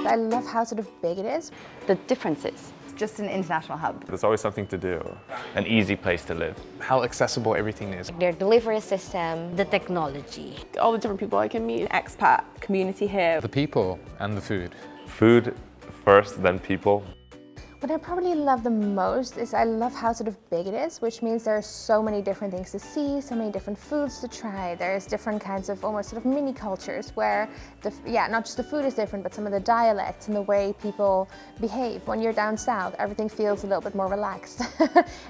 I love how sort of big it is. The differences. Just an international hub. There's always something to do. An easy place to live. How accessible everything is. Their delivery system, The technology. All the different people I can meet. Expat community here. The people and the food. Food first, then people. What I probably love the most is I love how sort of big it is, which means there are so many different things to see, so many different foods to try. There's different kinds of almost sort of mini cultures where, not just the food is different, but some of the dialects and the way people behave. When you're down south, everything feels a little bit more relaxed.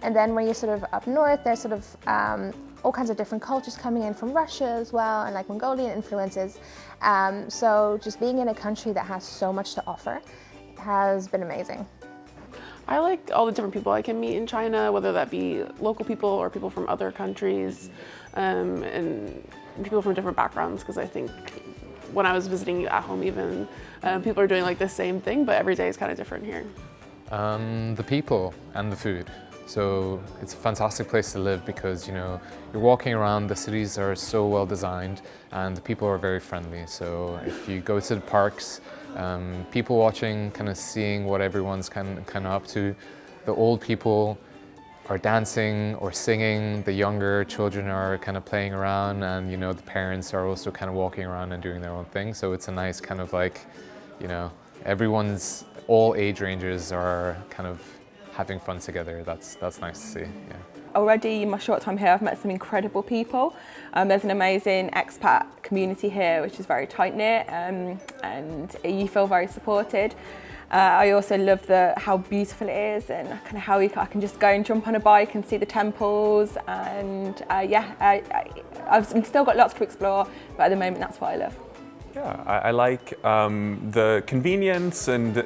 And then when you're sort of up north, there's sort of all kinds of different cultures coming in from Russia as well, and like Mongolian influences. So just being in a country that has so much to offer has been amazing. I like all the different people I can meet in China, whether that be local people or people from other countries, and people from different backgrounds, because I think when I was visiting at home even, people are doing like the same thing, but every day is kind of different here. The people and the food. So it's a fantastic place to live because, you're walking around, the cities are so well designed and the people are very friendly. So if you go to the parks, people watching, kind of seeing what everyone's kind of up to. The old people are dancing or singing, the younger children are kind of playing around, and the parents are also kind of walking around and doing their own thing. So it's a nice kind of like, all age ranges are kind of having fun together. That's nice to see, yeah. Already in my short time here, I've met some incredible people. There's an amazing expat community here, which is very tight-knit, and you feel very supported. I also love how beautiful it is, and kind of how I can just go and jump on a bike and see the temples, and I've still got lots to explore, but at the moment that's what I love. Yeah, I like the convenience and,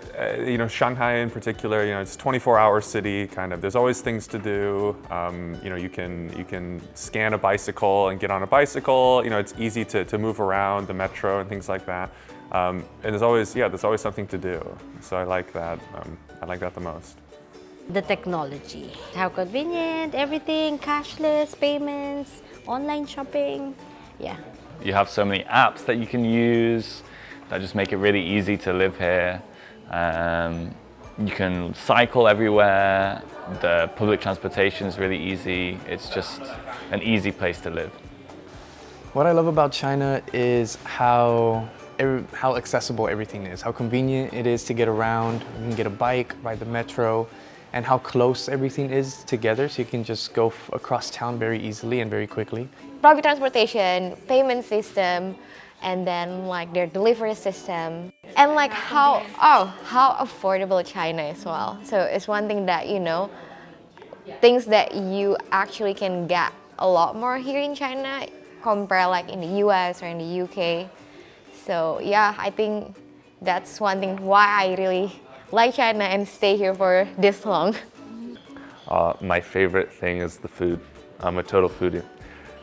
Shanghai in particular, it's a 24-hour city, kind of. There's always things to do. You can scan a bicycle and get on a bicycle. It's easy to move around, the metro and things like that. And there's always something to do. So I like that. I like that the most. The technology. How convenient, everything, cashless payments, online shopping. Yeah. You have so many apps that you can use that just make it really easy to live here. You can cycle everywhere. The public transportation is really easy. It's just an easy place to live. What I love about China is how accessible everything is, how convenient it is to get around. You can get a bike, ride the metro, and how close everything is together, so you can just go across town very easily and very quickly. Public transportation, payment system, and then like their delivery system, and like how affordable China is as well. So it's one thing that things that you actually can get a lot more here in China compared like in the US or in the UK. So yeah, I think that's one thing why I really like China and stay here for this long. My favorite thing is the food. I'm a total foodie.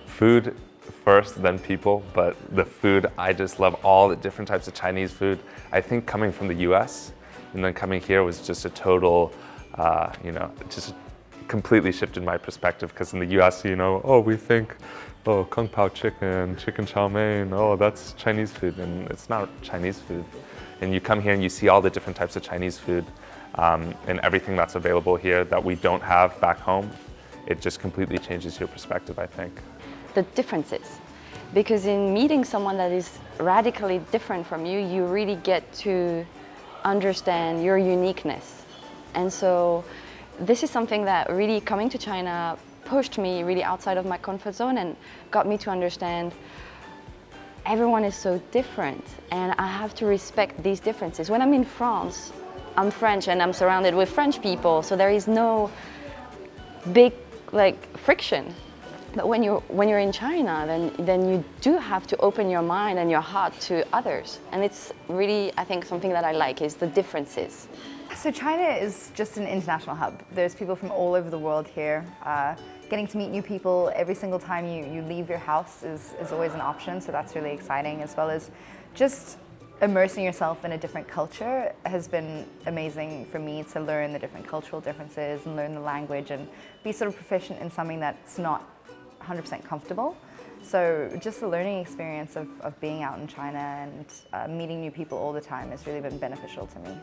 Food first, then people, but the food, I just love all the different types of Chinese food. I think coming from the US and then coming here was just a total, just completely shifted my perspective, because in the US, we think, kung pao chicken chow mein, that's Chinese food, and it's not Chinese food. And you come here and you see all the different types of Chinese food and everything that's available here that we don't have back home. It just completely changes your perspective, I think. The differences. Because in meeting someone that is radically different from you, you really get to understand your uniqueness. And so this is something that really, coming to China, pushed me really outside of my comfort zone and got me to understand everyone is so different, and I have to respect these differences. When I'm in France, I'm French and I'm surrounded with French people, so there is no big friction. But when you're in China, then you do have to open your mind and your heart to others, and it's really, I think, something that I like is the differences. So China is just an international hub. There's people from all over the world here. Getting to meet new people every single time you leave your house is always an option, so that's really exciting, as well as just immersing yourself in a different culture has been amazing for me, to learn the different cultural differences and learn the language and be sort of proficient in something that's not 100% comfortable. So just the learning experience of being out in China and meeting new people all the time has really been beneficial to me.